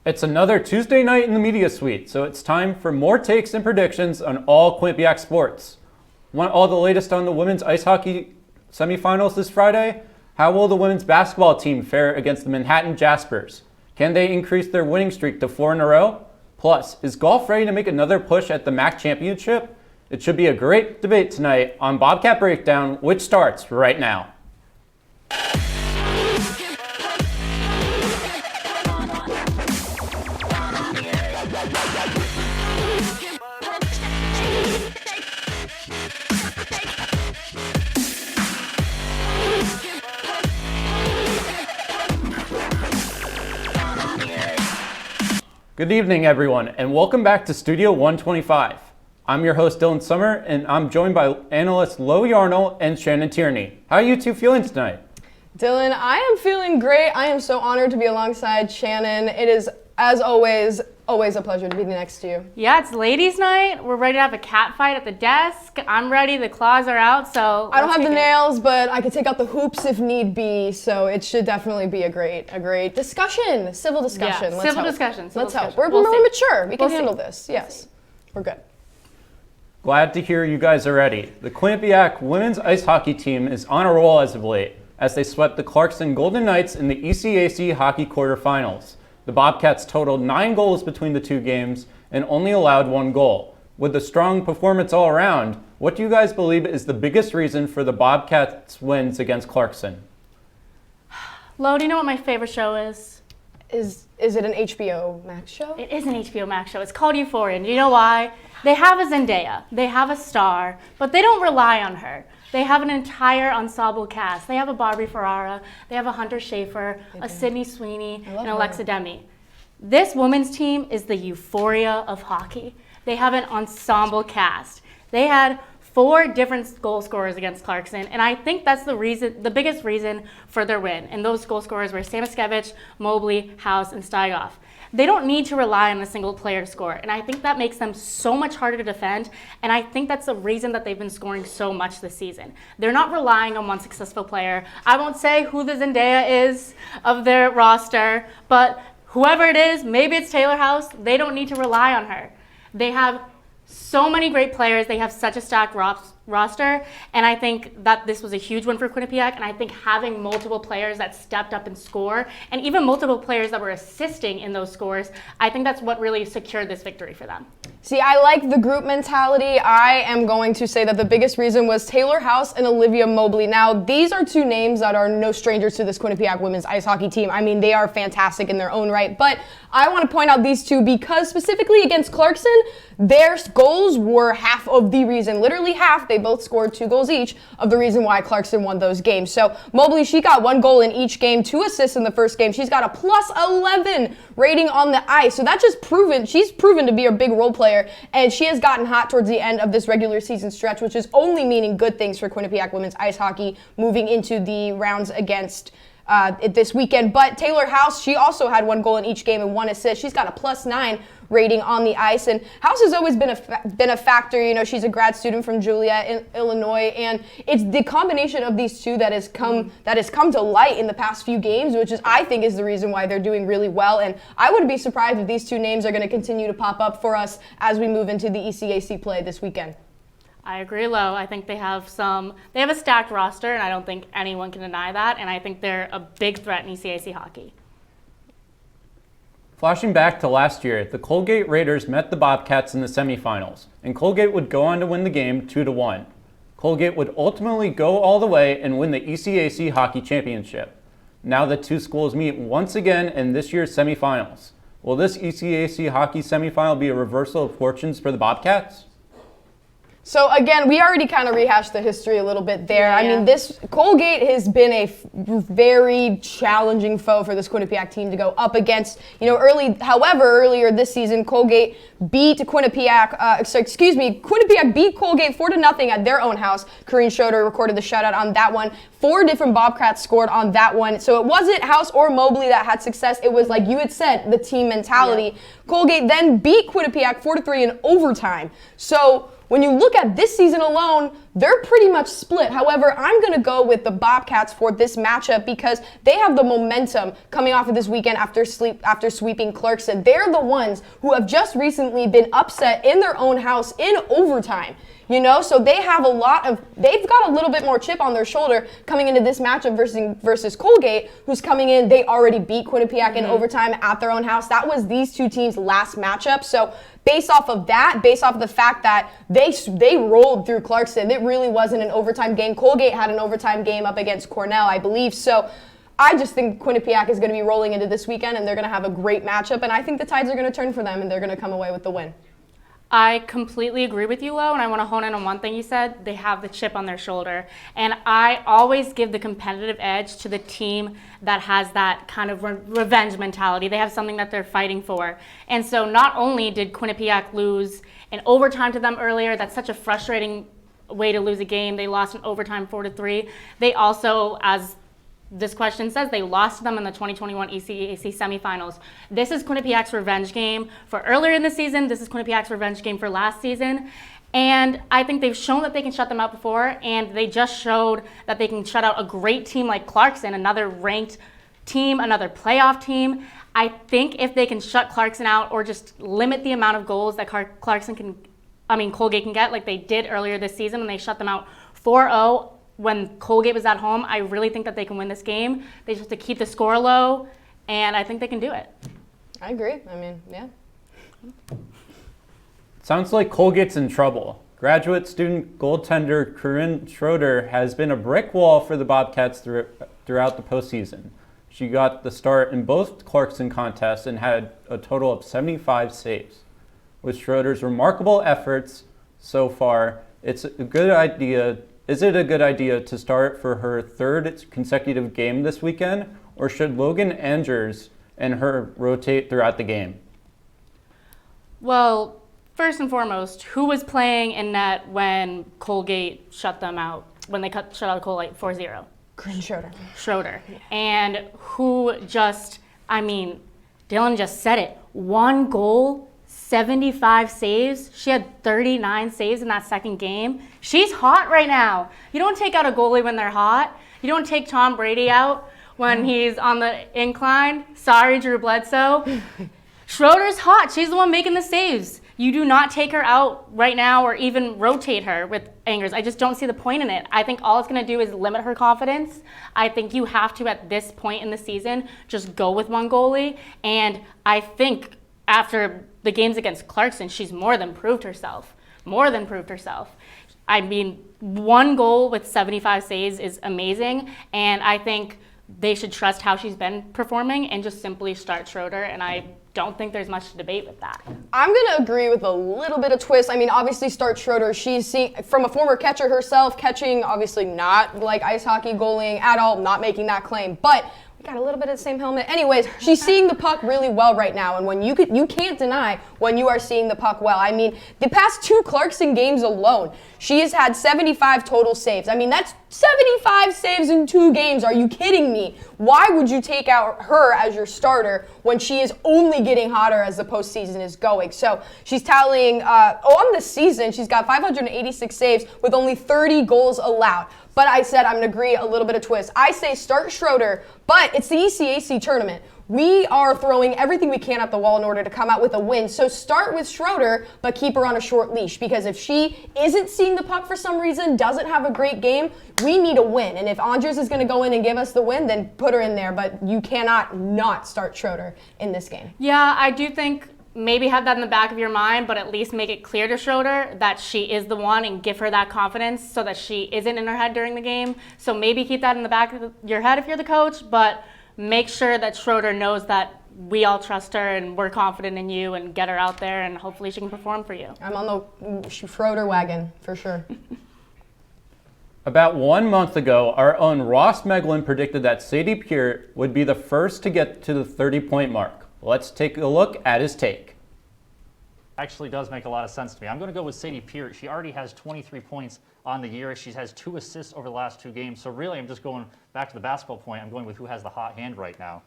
It's another Tuesday night in the media suite, so it's time for more takes and predictions on all Quinnipiac sports. Want all the latest on the women's ice hockey semifinals this Friday? How will the women's basketball team fare against the Manhattan Jaspers? Can they increase their winning streak to 4 in a row? Plus, is golf ready to make another push at the MAC championship? It should be a great debate tonight on Bobcat Breakdown, which starts right now. Good evening, everyone, and welcome back to Studio 125. I'm your host, Dylan Summer, and I'm joined by analysts Lo Yarnell and Shannon Tierney. How are you two feeling tonight? Dylan, I am feeling great. I am so honored to be alongside Shannon. It is, as always a pleasure to be next to you. Yeah, it's ladies' night. We're ready to have a cat fight at the desk. I'm ready. The claws are out, so I don't have the nails, but I could take out the hoops if need be. So it should definitely be a great discussion, civil discussion. Yeah, civil discussion. Let's help. We're mature. We can handle this. Yes, we're good. Glad to hear you guys are ready. The Quinnipiac women's ice hockey team is on a roll as of late, as they swept the Clarkson Golden Knights in the ECAC hockey quarterfinals. The Bobcats totaled 9 goals between the two games and only allowed 1 goal. With a strong performance all around, what do you guys believe is the biggest reason for the Bobcats' wins against Clarkson? Lo, do you know what my favorite show is? Is it an HBO Max show? It is an HBO Max show. It's called Euphoria. And do you know why? They have a Zendaya. They have a star, but they don't rely on her. They have an entire ensemble cast. They have a Barbie Ferrara, they have a Hunter Schafer, a Sydney Sweeney, and Alexa Demi. This women's team is the euphoria of hockey. They have an ensemble cast. They had 4 different goal scorers against Clarkson, and I think that's the biggest reason for their win. And those goal scorers were Samaskevich, Mobley, House, and Steigoff. They don't need to rely on a single player to score, and I think that makes them so much harder to defend, and I think that's the reason that they've been scoring so much this season. They're not relying on one successful player. I won't say who the Zendaya is of their roster, but whoever it is, maybe it's Taylor House, they don't need to rely on her. They have so many great players. They have such a stacked roster, and I think that this was a huge win for Quinnipiac, and I think having multiple players that stepped up and score, and even multiple players that were assisting in those scores, I think that's what really secured this victory for them. See, I like the group mentality. I am going to say that the biggest reason was Taylor House and Olivia Mobley. Now, these are 2 names that are no strangers to this Quinnipiac women's ice hockey team. I mean, they are fantastic in their own right, but I want to point out these 2 because specifically against Clarkson, their goals were half of the reason, literally half. They both scored 2 goals each of the reason why Clarkson won those games. So Mobley, she got 1 goal in each game, 2 assists in the first game. She's got a +11 rating on the ice. So that's just she's proven to be a big role player, and she has gotten hot towards the end of this regular season stretch, which is only meaning good things for Quinnipiac women's ice hockey moving into the rounds against this weekend. But Taylor House, she also had 1 goal in each game and 1 assist. She's got a +9 rating on the ice, and House has always been a factor. You know, she's a grad student from Joliet, Illinois, and it's the combination of these 2 that has come to light in the past few games, which I think is the reason why they're doing really well. And I wouldn't be surprised if these 2 names are going to continue to pop up for us as we move into the ECAC play this weekend. I agree, Lo. I think they have a stacked roster, and I don't think anyone can deny that, and I think they're a big threat in ECAC hockey. Flashing back to last year, the Colgate Raiders met the Bobcats in the semifinals, and Colgate would go on to win the game 2-1. Colgate would ultimately go all the way and win the ECAC hockey championship. Now the 2 schools meet once again in this year's semifinals. Will this ECAC hockey semifinal be a reversal of fortunes for the Bobcats? So again, we already kind of rehashed the history a little bit there. Yeah. I mean, this Colgate has been a very challenging foe for this Quinnipiac team to go up against. You know, earlier this season, Colgate beat Quinnipiac. Quinnipiac beat Colgate 4-0 at their own house. Corrine Schroeder recorded the shutout on that one. 4 different Bobcats scored on that one. So it wasn't House or Mobley that had success. It was, like you had said, the team mentality. Yeah. Colgate then beat Quinnipiac 4-3 in overtime. So when you look at this season alone, they're pretty much split. However, I'm going to go with the Bobcats for this matchup because they have the momentum coming off of this weekend after sweeping Clarkson. They're the ones who have just recently been upset in their own house in overtime. So they've got a little bit more chip on their shoulder coming into this matchup versus Colgate, who's coming in. They already beat Quinnipiac in overtime at their own house. That was these two teams' last matchup. So based off of the fact that they rolled through Clarkson, it really wasn't an overtime game. Colgate had an overtime game up against Cornell, I believe. So I just think Quinnipiac is going to be rolling into this weekend, and they're going to have a great matchup. And I think the tides are going to turn for them, and they're going to come away with the win. I completely agree with you, Lo, and I want to hone in on one thing you said. They have the chip on their shoulder. And I always give the competitive edge to the team that has that kind of revenge mentality. They have something that they're fighting for. And so not only did Quinnipiac lose in overtime to them earlier, that's such a frustrating way to lose a game. They lost in overtime 4-3. They also, as this question says, they lost to them in the 2021 ECAC semifinals. This is Quinnipiac's revenge game for earlier in the season. This is Quinnipiac's revenge game for last season. And I think they've shown that they can shut them out before, and they just showed that they can shut out a great team like Clarkson, another ranked team, another playoff team. I think if they can shut Clarkson out or just limit the amount of goals that Colgate can get, like they did earlier this season when they shut them out 4-0, when Colgate was at home, I really think that they can win this game. They just have to keep the score low, and I think they can do it. I agree. Yeah. Sounds like Colgate's in trouble. Graduate student goaltender Corinne Schroeder has been a brick wall for the Bobcats throughout the postseason. She got the start in both Clarkson contests and had a total of 75 saves. With Schroeder's remarkable efforts so far, is it a good idea to start for her third consecutive game this weekend, or should Logan Andrews and her rotate throughout the game? Well, first and foremost, who was playing in net when Colgate shut them out, when they shut out Colgate 4-0? Corinne Schroeder. And who Dylan just said it, 1 goal, 75 saves. She had 39 saves in that second game. She's hot right now. You don't take out a goalie when they're hot. You don't take Tom Brady out when he's on the incline. Sorry, Drew Bledsoe. Schroeder's hot. She's the one making the saves. You do not take her out right now or even rotate her with Angers. I just don't see the point in it. I think all it's going to do is limit her confidence. I think you have to, at this point in the season, just go with one goalie. And I think after the games against Clarkson, she's more than proved herself. 1 goal with 75 saves is amazing, and I think they should trust how she's been performing and just simply start Schroeder, and I don't think there's much to debate with that. I'm going to agree with a little bit of twist. Obviously start Schroeder. She's from a former catcher herself, catching, obviously not like ice hockey goaling at all, not making that claim, but got a little bit of the same helmet. Anyways, she's seeing the puck really well right now, and when you can't deny when you are seeing the puck well. The past 2 Clarkson games alone, she has had 75 total saves. That's 75 saves in 2 games. Are you kidding me? Why would you take out her as your starter when she is only getting hotter as the postseason is going? So she's tallying, on the season, she's got 586 saves with only 30 goals allowed. But I said I'm going to agree a little bit of twist. I say start Schroeder, but it's the ECAC tournament. We are throwing everything we can at the wall in order to come out with a win. So start with Schroeder, but keep her on a short leash, because if she isn't seeing the puck for some reason, doesn't have a great game, we need a win. And if Andres is going to go in and give us the win, then put her in there. But you cannot not start Schroeder in this game. Yeah, I do think maybe have that in the back of your mind, but at least make it clear to Schroeder that she is the one and give her that confidence so that she isn't in her head during the game. So maybe keep that in the back of your head if you're the coach, but make sure that Schroeder knows that we all trust her and we're confident in you, and get her out there and hopefully she can perform for you. I'm on the Schroeder wagon for sure. About 1 month ago, our own Ross Meglin predicted that Sadie Peart would be the first to get to the 30-point mark. Let's take a look at his take. Actually does make a lot of sense to me. I'm going to go with Sadie Peart. She already has 23 points on the year. She has 2 assists over the last 2 games. So really, I'm just going back to the basketball point. I'm going with who has the hot hand right now.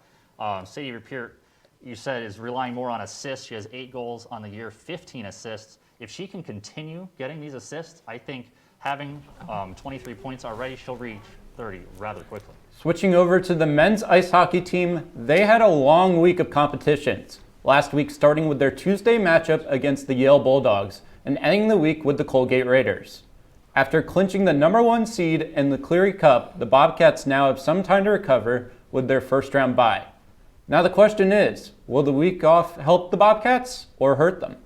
Sadie Peart, you said, is relying more on assists. She has 8 goals on the year, 15 assists. if she can continue getting these assists, I think having 23 points already, she'll reach 30 rather quickly. Switching over to the men's ice hockey team, they had a long week of competitions. Last week starting with their Tuesday matchup against the Yale Bulldogs and ending the week with the Colgate Raiders. After clinching the #1 seed in the Cleary Cup, the Bobcats now have some time to recover with their first-round bye. Now the question is, will the week off help the Bobcats or hurt them?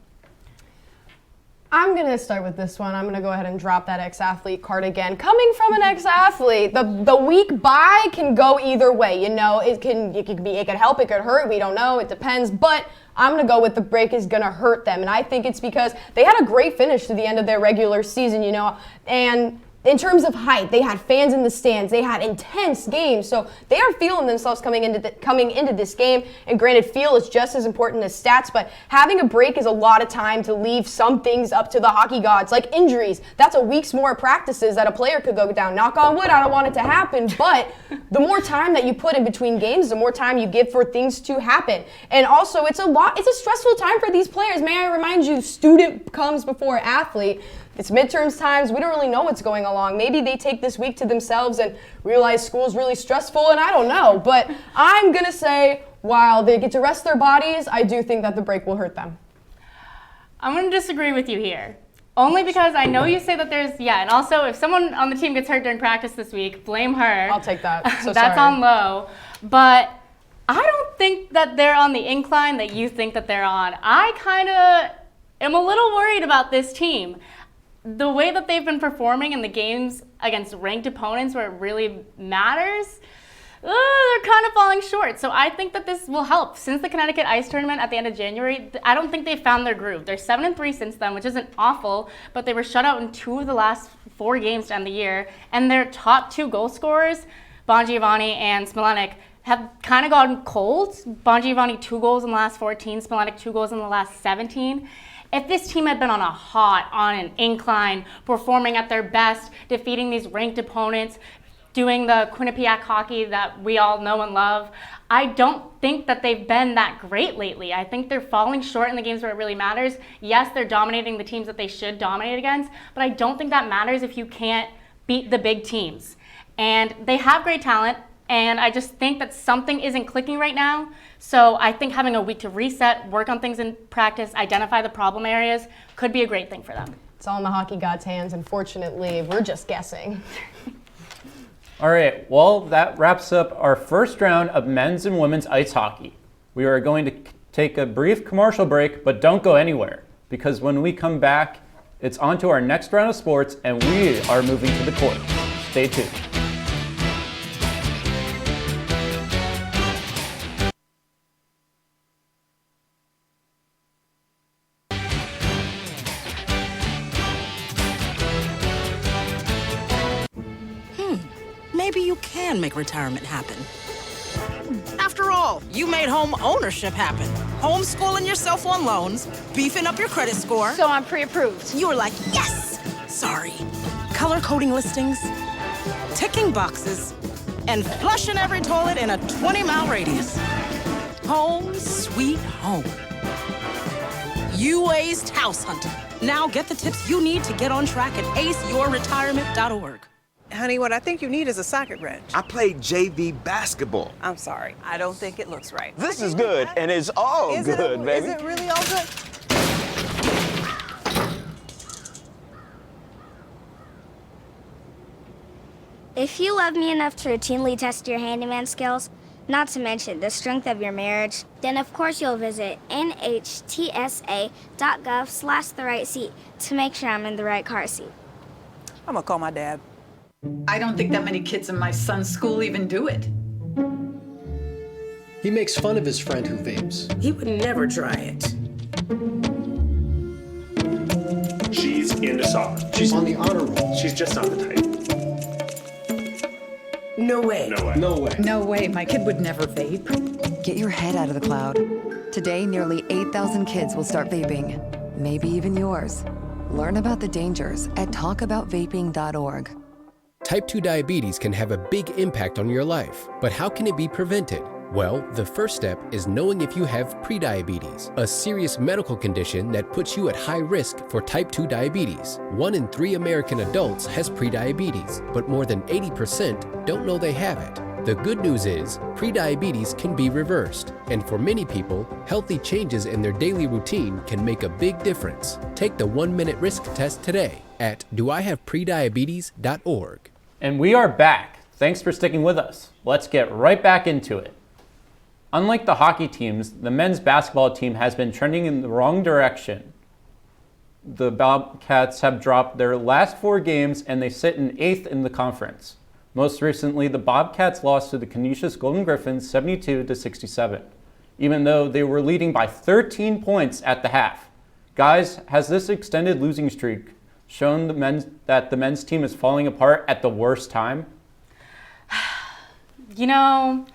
I'm going to start with this one. I'm going to go ahead and drop that ex-athlete card again. Coming from an ex-athlete, the week bye can go either way. You know, it could help, it could hurt. We don't know. It depends. But I'm going to go with the break is going to hurt them. And I think it's because they had a great finish to the end of their regular season, you know, and in terms of hype, they had fans in the stands. They had intense games, so they are feeling themselves coming into this game. And granted, feel is just as important as stats, but having a break is a lot of time to leave some things up to the hockey gods, like injuries. That's a week's more practices that a player could go down. Knock on wood, I don't want it to happen, but the more time that you put in between games, the more time you give for things to happen. And also, it's a stressful time for these players. May I remind you, student comes before athlete. It's midterms times. We don't really know what's going along. Maybe they take this week to themselves and realize school's really stressful, and I don't know. But I'm going to say, while they get to rest their bodies, I do think that the break will hurt them. I'm going to disagree with you here. Only because I know you say that and also if someone on the team gets hurt during practice this week, blame her. I'll take that. So That's sorry. on low. But I don't think that they're on the incline that you think that they're on. I kind of am a little worried about this team. The way that they've been performing in the games against ranked opponents where it really matters, they're kind of falling short. So I think that this will help. Since the Connecticut Ice Tournament at the end of January, I don't think they've found their groove. They're 7-3 since then, which isn't awful, but they were shut out in 2 of the last 4 games to end the year. And their top 2 goal scorers, Bongiovanni and Smilanic, have kind of gone cold. Bongiovanni 2 goals in the last 14, Smilanic 2 goals in the last 17. If this team had been on an incline, performing at their best, defeating these ranked opponents, doing the Quinnipiac hockey that we all know and love, I don't think that they've been that great lately. I think they're falling short in the games where it really matters. Yes, they're dominating the teams that they should dominate against, but I don't think that matters if you can't beat the big teams. And they have great talent, and I just think that something isn't clicking right now. So I think having a week to reset, work on things in practice, identify the problem areas could be a great thing for them. It's all in the hockey gods' hands. Unfortunately, we're just guessing. All right, well, that wraps up our first round of men's and women's ice hockey. We are going to take a brief commercial break, but don't go anywhere, because when we come back, it's on to our next round of sports, and we are moving to the court. Stay tuned. Maybe you can make retirement happen. After all, you made home ownership happen. Homeschooling yourself on loans, beefing up your credit score. So I'm pre-approved. You were like, yes! Sorry. Color coding listings, ticking boxes, and flushing every toilet in a 20-mile radius. Home sweet home. You aced house hunting. Now get the tips you need to get on track at aceyourretirement.org. Honey, what I think you need is a socket wrench. I played JV basketball. I'm sorry. I don't think it looks right. This is good, and it's all good, baby. Is it really all good? If you love me enough to routinely test your handyman skills, not to mention the strength of your marriage, then of course you'll visit nhtsa.gov/the-right-seat to make sure I'm in the right car seat. I'm gonna call my dad. I don't think that many kids in my son's school even do it. He makes fun of his friend who vapes. He would never try it. She's into soccer. She's on the honor roll. She's just not the type. No way. No way. No way. No way, my kid would never vape. Get your head out of the cloud. Today, nearly 8,000 kids will start vaping. Maybe even yours. Learn about the dangers at talkaboutvaping.org. Type 2 diabetes can have a big impact on your life, but how can it be prevented? Well, the first step is knowing if you have prediabetes, a serious medical condition that puts you at high risk for type 2 diabetes. 1 in 3 American adults has prediabetes, but more than 80% don't know they have it. The good news is, prediabetes can be reversed, and for many people, healthy changes in their daily routine can make a big difference. Take the 1-minute risk test today at doihaveprediabetes.org. And we are back. Thanks for sticking with us. Let's get right back into it. Unlike the hockey teams, the men's basketball team has been trending in the wrong direction. The Bobcats have dropped their last 4 games and they sit in 8th in the conference. Most recently, the Bobcats lost to the Canisius Golden Griffins 72-67, even though they were leading by 13 points at the half. Guys, has this extended losing streak shown that the men's team is falling apart at the worst time? You know,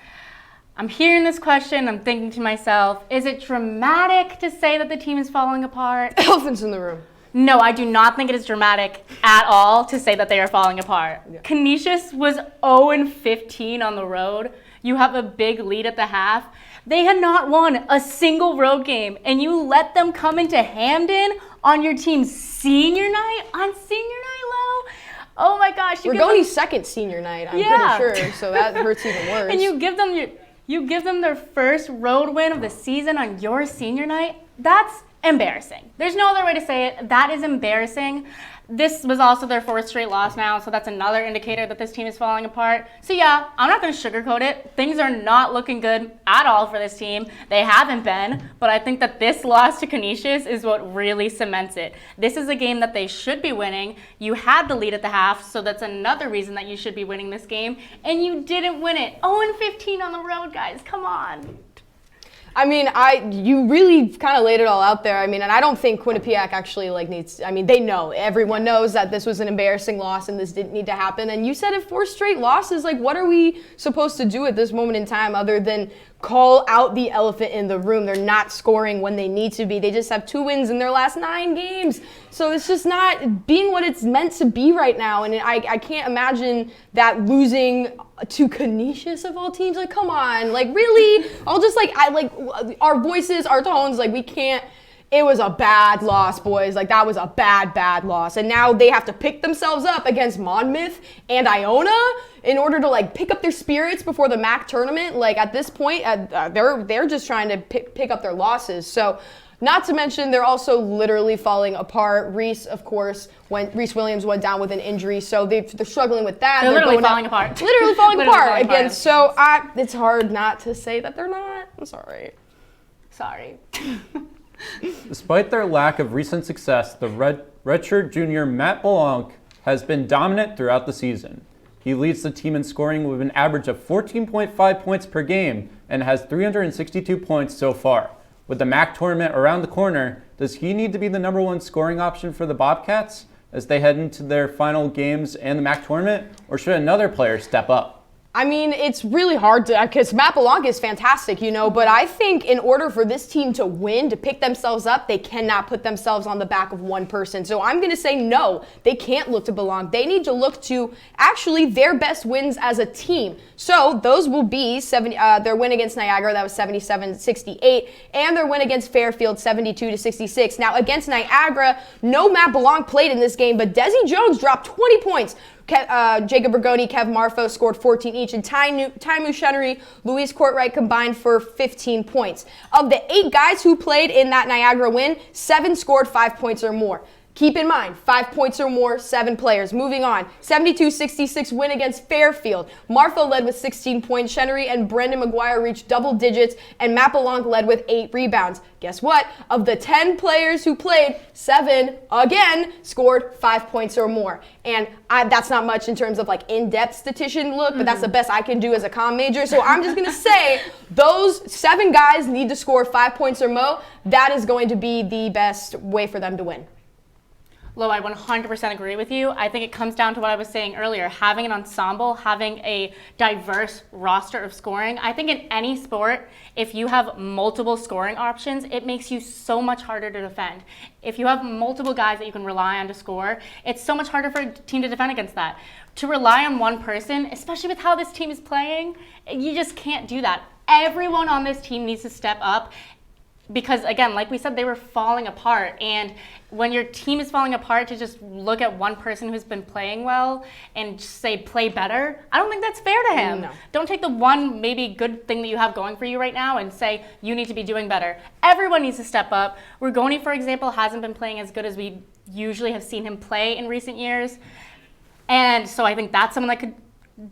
I'm hearing this question, I'm thinking to myself, is it dramatic to say that the team is falling apart? Elephants in the room. No, I do not think it is dramatic at all to say that they are falling apart. Yeah. Canisius was 0-15 on the road. You have a big lead at the half. They had not won a single road game, and you let them come into Hamden on your team's senior night? On senior night, Lo? Oh my gosh. Rigoni's second senior night, I'm pretty sure, so that hurts even worse. And you give them their first road win of the season on your senior night? That's embarrassing. There's no other way to say it. That is embarrassing. This was also their 4th straight loss now, so that's another indicator that this team is falling apart. So yeah, I'm not going to sugarcoat it. Things are not looking good at all for this team. They haven't been, but I think that this loss to Canisius is what really cements it. This is a game that they should be winning. You had the lead at the half, so that's another reason that you should be winning this game, and you didn't win it. 0-15 on the road, guys. Come on. I mean, you really kind of laid it all out there. I mean, and I don't think Quinnipiac actually needs. I mean, they know. Everyone knows that this was an embarrassing loss and this didn't need to happen. And you said it, 4 straight losses. What are we supposed to do at this moment in time other than call out the elephant in the room? They're not scoring when they need to be. They just have 2 wins in their last 9 games. So it's just not being what it's meant to be right now. And I can't imagine that losing to Canisius of all teams. Come on. Really? I'll just our voices, our tones, we can't. It was a bad loss, boys. That was a bad loss. And now they have to pick themselves up against Monmouth and Iona in order to pick up their spirits before the MAC tournament. At this point, they're just trying to pick up their losses. So, not to mention, they're also literally falling apart. Reese Williams went down with an injury, so they're struggling with that. They're literally falling apart. Literally falling apart again. So it's hard not to say that they're not. I'm sorry. Sorry. Despite their lack of recent success, the redshirt junior Matt Blanc has been dominant throughout the season. He leads the team in scoring with an average of 14.5 points per game and has 362 points so far. With the MAC tournament around the corner, does he need to be the number 1 scoring option for the Bobcats as they head into their final games and the MAC tournament, or should another player step up? I mean, it's really hard to, because Matt Blanc is fantastic, but I think in order for this team to win, to pick themselves up, they cannot put themselves on the back of one person. So I'm going to say no, they can't look to Blanc. They need to look to actually their best wins as a team. So those will be their win against Niagara, that was 77-68, and their win against Fairfield, 72-66. Now, against Niagara, no Matt Blanc played in this game, but Desi Jones dropped 20 points. Jacob Bergoni, Kev Marfo scored 14 each, and Ty Mushenery, Louise Courtwright combined for 15 points. Of the 8 guys who played in that Niagara win, 7 scored 5 points or more. Keep in mind, 5 points or more, 7 players. Moving on, 72-66 win against Fairfield. Marfo led with 16 points. Chenery and Brendan McGuire reached double digits, and Matt Blanc led with 8 rebounds. Guess what? Of the 10 players who played, 7, again, scored 5 points or more. And that's not much in terms of in-depth statistician look, but that's the best I can do as a comm major. So I'm just going to say those 7 guys need to score 5 points or more. That is going to be the best way for them to win. Lo, I 100% agree with you. I think it comes down to what I was saying earlier, having an ensemble, having a diverse roster of scoring. I think in any sport, if you have multiple scoring options, it makes you so much harder to defend. If you have multiple guys that you can rely on to score, it's so much harder for a team to defend against that. To rely on one person, especially with how this team is playing, you just can't do that. Everyone on this team needs to step up. Because again, like we said, they were falling apart. And when your team is falling apart, to just look at one person who's been playing well and just say, play better, I don't think that's fair to him. No. Don't take the one maybe good thing that you have going for you right now and say, you need to be doing better. Everyone needs to step up. Rigoni, for example, hasn't been playing as good as we usually have seen him play in recent years. And so I think that's someone that could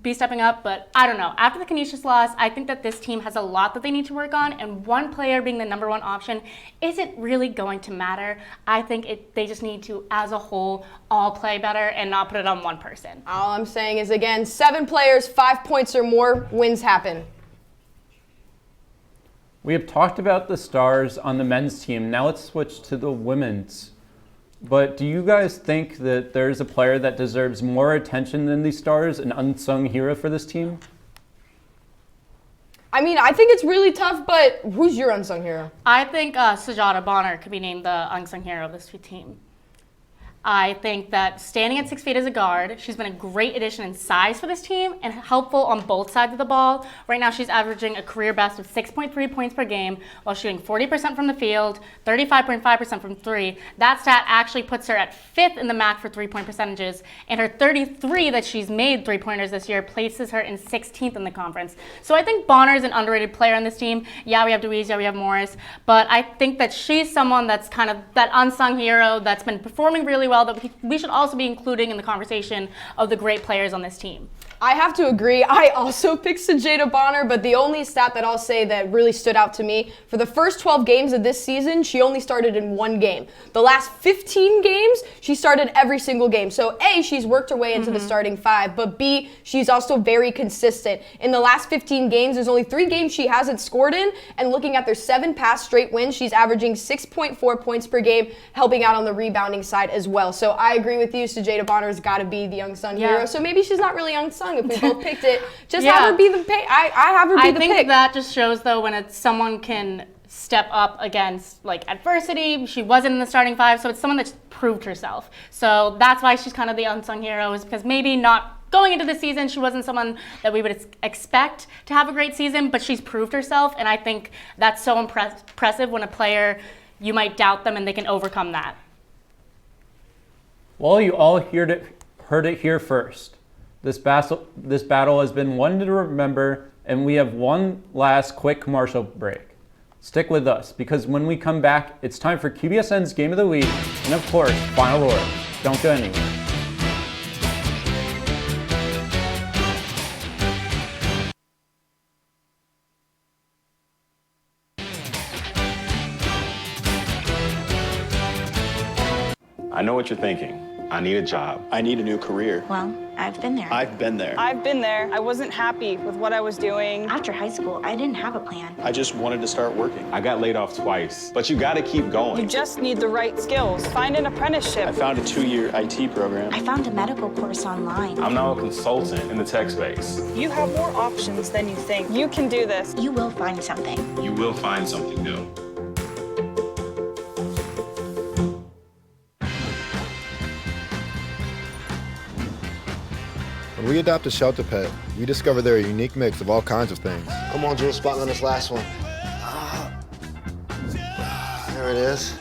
be stepping up, but I don't know. After the Canisius loss, I think that this team has a lot that they need to work on, and one player being the number one option isn't really going to matter. I think they just need to, as a whole, all play better and not put it on one person. All I'm saying is, again, 7 players, 5 points or more, wins happen. We have talked about the stars on the men's team. Now let's switch to the women's. But do you guys think that there's a player that deserves more attention than these stars, an unsung hero for this team? I mean, I think it's really tough, but who's your unsung hero? I think Sajada Bonner could be named the unsung hero of this team. I think that standing at 6 feet as a guard, she's been a great addition in size for this team and helpful on both sides of the ball. Right now, she's averaging a career best of 6.3 points per game while shooting 40% from the field, 35.5% from 3. That stat actually puts her at 5th in the MAC for 3-point percentages, and her 33 that she's made 3-pointers this year places her in 16th in the conference. So I think Bonner is an underrated player on this team. Yeah, we have Deweese, yeah, we have Morris, but I think that she's someone that's kind of that unsung hero that's been performing really well that we should also be including in the conversation of the great players on this team. I have to agree. I also picked Sajada Bonner, but the only stat that I'll say that really stood out to me, for the first 12 games of this season, she only started in 1 game. The last 15 games, she started every single game. So A, she's worked her way into the starting 5, but B, she's also very consistent. In the last 15 games, there's only 3 games she hasn't scored in, and looking at their 7 past straight wins, she's averaging 6.4 points per game, helping out on the rebounding side as well. So I agree with you, Sajada Bonner's got to be the unsung hero. So maybe she's not really unsung if we both picked it. Just have her be the pick. I have her be the pick. I think that just shows, though, when it's someone can step up against like adversity. She wasn't in the starting 5, so it's someone that's proved herself. So that's why she's kind of the unsung hero, is because maybe not going into the season, she wasn't someone that we would expect to have a great season, but she's proved herself, and I think that's so impressive when a player, you might doubt them and they can overcome that. Well, you all heard it here first. This battle has been one to remember, and we have one last quick commercial break. Stick with us, because when we come back, it's time for QBSN's Game of the Week, and of course, Final Word. Don't go anywhere. I know what you're thinking. I need a job. I need a new career. Well, I've been there. I've been there. I've been there. I wasn't happy with what I was doing. After high school, I didn't have a plan. I just wanted to start working. I got laid off twice, but you gotta keep going. You just need the right skills. Find an apprenticeship. I found a 2-year IT program. I found a medical course online. I'm now a consultant in the tech space. You have more options than you think. You can do this. You will find something. You will find something new. When we adopt a shelter pet, we discover they're a unique mix of all kinds of things. Come on, Drew, spot on this last one. There it is.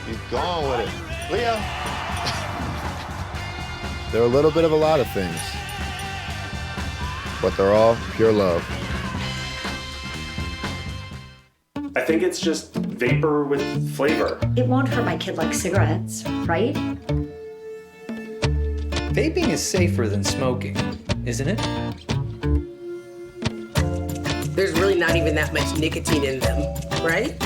Keep going with it. Leo. They're a little bit of a lot of things, but they're all pure love. I think it's just vapor with flavor. It won't hurt my kid like cigarettes, right? Vaping is safer than smoking, isn't it? There's really not even that much nicotine in them, right?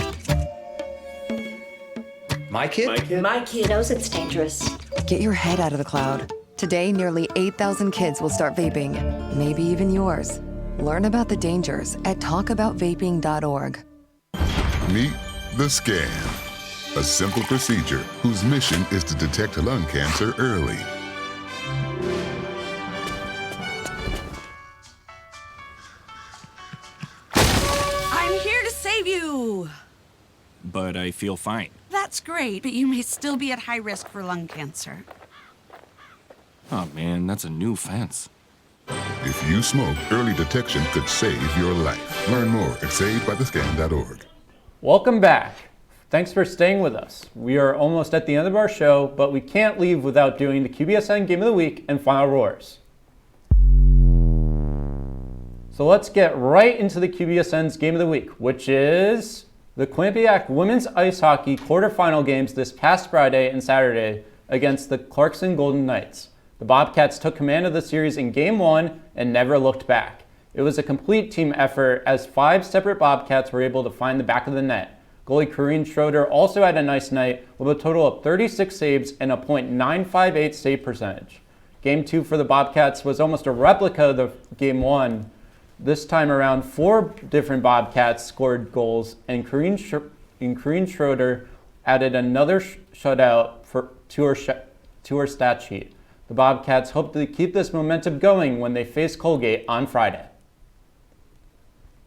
My kid? My kid knows it's dangerous. Get your head out of the cloud. Today, nearly 8,000 kids will start vaping, maybe even yours. Learn about the dangers at talkaboutvaping.org. Meet the Scan, a simple procedure whose mission is to detect lung cancer early. I'm here to save you. But I feel fine. That's great, but you may still be at high risk for lung cancer. Oh man, that's a new fence. If you smoke, early detection could save your life. Learn more at savedbythescan.org. Welcome back. Thanks for staying with us. We are almost at the end of our show, but we can't leave without doing the QBSN Game of the Week and Final Roars. So let's get right into the QBSN's Game of the Week, which is the Quinnipiac women's ice hockey quarterfinal games this past Friday and Saturday against the Clarkson Golden Knights. The Bobcats took command of the series in Game 1 and never looked back. It was a complete team effort as 5 separate Bobcats were able to find the back of the net. Goalie Corrine Schroeder also had a nice night with a total of 36 saves and a .958 save percentage. Game 2 for the Bobcats was almost a replica of the Game 1. This time around, 4 different Bobcats scored goals, and Corrine Schroeder added another shutout to her stat sheet. The Bobcats hope to keep this momentum going when they face Colgate on Friday.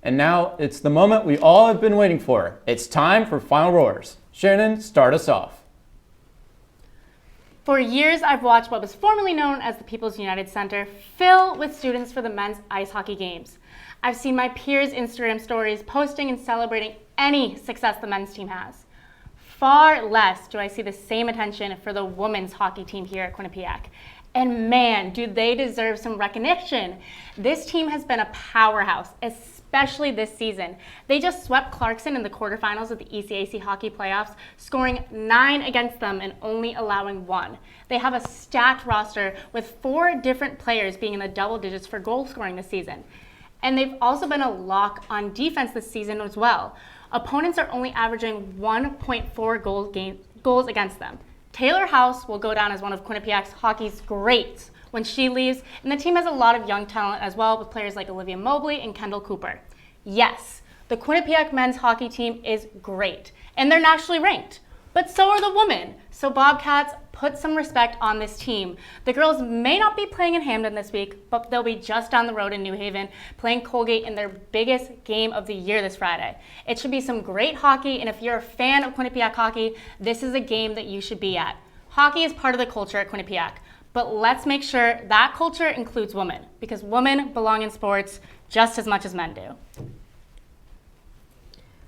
And now it's the moment we all have been waiting for. It's time for Final Roars. Shannon, start us off. For years, I've watched what was formerly known as the People's United Center fill with students for the men's ice hockey games. I've seen my peers' Instagram stories posting and celebrating any success the men's team has. Far less do I see the same attention for the women's hockey team here at Quinnipiac. And man, do they deserve some recognition. This team has been a powerhouse, especially this season. They just swept Clarkson in the quarterfinals of the ECAC hockey playoffs, scoring 9 against them and only allowing 1. They have a stacked roster with 4 different players being in the double digits for goal scoring this season. And they've also been a lock on defense this season as well. Opponents are only averaging 1.4 goals against them. Taylor House will go down as one of Quinnipiac's hockey's greats when she leaves, and the team has a lot of young talent as well with players like Olivia Mobley and Kendall Cooper. Yes, the Quinnipiac men's hockey team is great, and they're nationally ranked, but so are the women. So Bobcats, put some respect on this team. The girls may not be playing in Hamden this week, but they'll be just down the road in New Haven, playing Colgate in their biggest game of the year this Friday. It should be some great hockey, and if you're a fan of Quinnipiac hockey, this is a game that you should be at. Hockey is part of the culture at Quinnipiac, but let's make sure that culture includes women, because women belong in sports just as much as men do.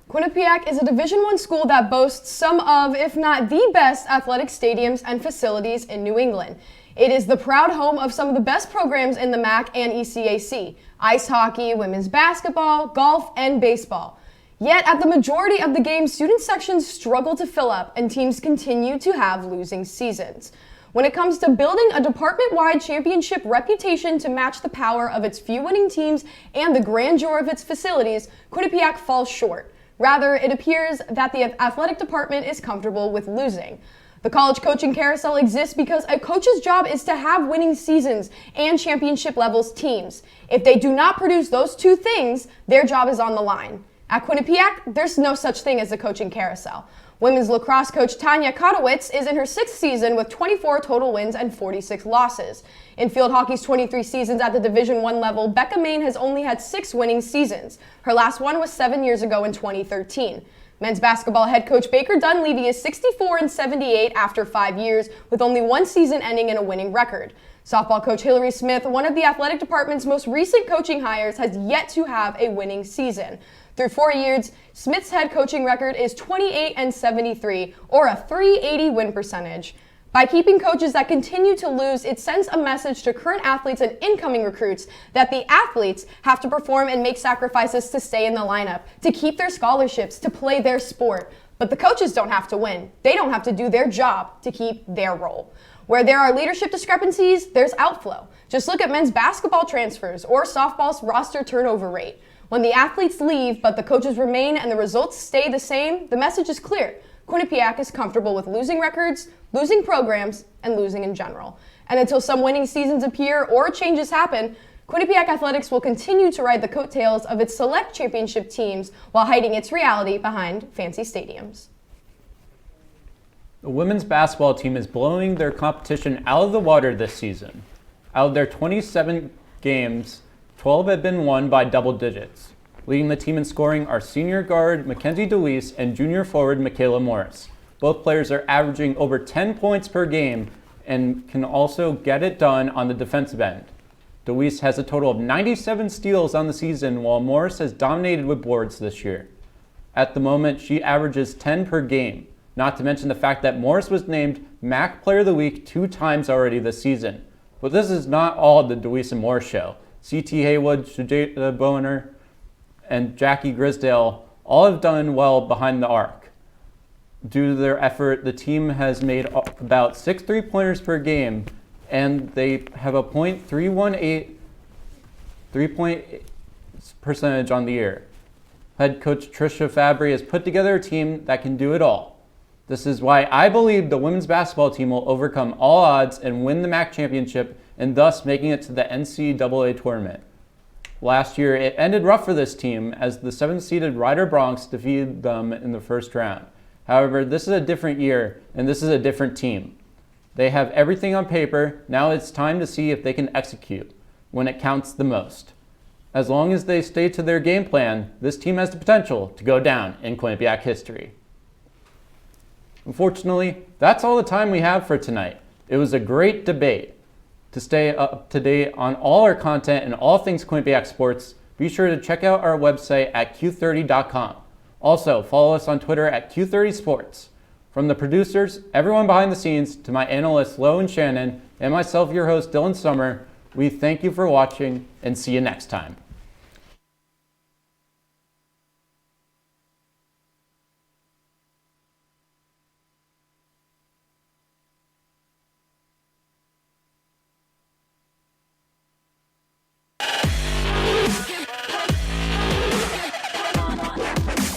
Quinnipiac is a Division I school that boasts some of, if not the best, athletic stadiums and facilities in New England. It is the proud home of some of the best programs in the MAC and ECAC: ice hockey, women's basketball, golf, and baseball. Yet at the majority of the games, student sections struggle to fill up and teams continue to have losing seasons. When it comes to building a department-wide championship reputation to match the power of its few winning teams and the grandeur of its facilities, Quinnipiac falls short. Rather, it appears that the athletic department is comfortable with losing. The college coaching carousel exists because a coach's job is to have winning seasons and championship levels teams. If they do not produce those 2 things, their job is on the line. At Quinnipiac, there's no such thing as a coaching carousel. Women's lacrosse coach Tanya Kotowitz is in her 6th season with 24 total wins and 46 losses. In field hockey's 23 seasons at the Division I level, Becca Main has only had 6 winning seasons. Her last one was 7 years ago in 2013. Men's basketball head coach Baker Dunleavy is 64-78 after 5 years, with only 1 season ending in a winning record. Softball coach Hillary Smith, one of the athletic department's most recent coaching hires, has yet to have a winning season. Through 4 years, Smith's head coaching record is 28-73, or a .380 win percentage. By keeping coaches that continue to lose, it sends a message to current athletes and incoming recruits that the athletes have to perform and make sacrifices to stay in the lineup, to keep their scholarships, to play their sport. But the coaches don't have to win. They don't have to do their job to keep their role. Where there are leadership discrepancies, there's outflow. Just look at men's basketball transfers or softball's roster turnover rate. When the athletes leave, but the coaches remain and the results stay the same, the message is clear. Quinnipiac is comfortable with losing records, losing programs, and losing in general. And until some winning seasons appear or changes happen, Quinnipiac Athletics will continue to ride the coattails of its select championship teams while hiding its reality behind fancy stadiums. The women's basketball team is blowing their competition out of the water this season. Out of their 27 games, 12 have been won by double digits. Leading the team in scoring are senior guard Mackenzie DeWeese and junior forward Michaela Morris. Both players are averaging over 10 points per game and can also get it done on the defensive end. DeWeese has a total of 97 steals on the season, while Morris has dominated with boards this year. At the moment, she averages 10 per game, not to mention the fact that Morris was named MAC Player of the Week 2 times already this season. But this is not all the DeWeese and Morris show. C.T. Haywood, Shujata Boner, and Jackie Grisdale all have done well behind the arc. Due to their effort, the team has made about 6 3-pointers per game, and they have a .318 3-point percentage on the year. Head coach Trisha Fabry has put together a team that can do it all. This is why I believe the women's basketball team will overcome all odds and win the MAC championship, and thus making it to the NCAA tournament. Last year, it ended rough for this team as the 7th-seeded Ryder Bronx defeated them in the first round. However, this is a different year, and this is a different team. They have everything on paper. Now it's time to see if they can execute when it counts the most. As long as they stay to their game plan, this team has the potential to go down in Quinnipiac history. Unfortunately, that's all the time we have for tonight. It was a great debate. To stay up to date on all our content and all things Quinnipiac sports, be sure to check out our website at q30.com. Also, follow us on Twitter at Q30Sports. From the producers, everyone behind the scenes, to my analysts Lo and Shannon, and myself, your host Dylan Summer, we thank you for watching and see you next time.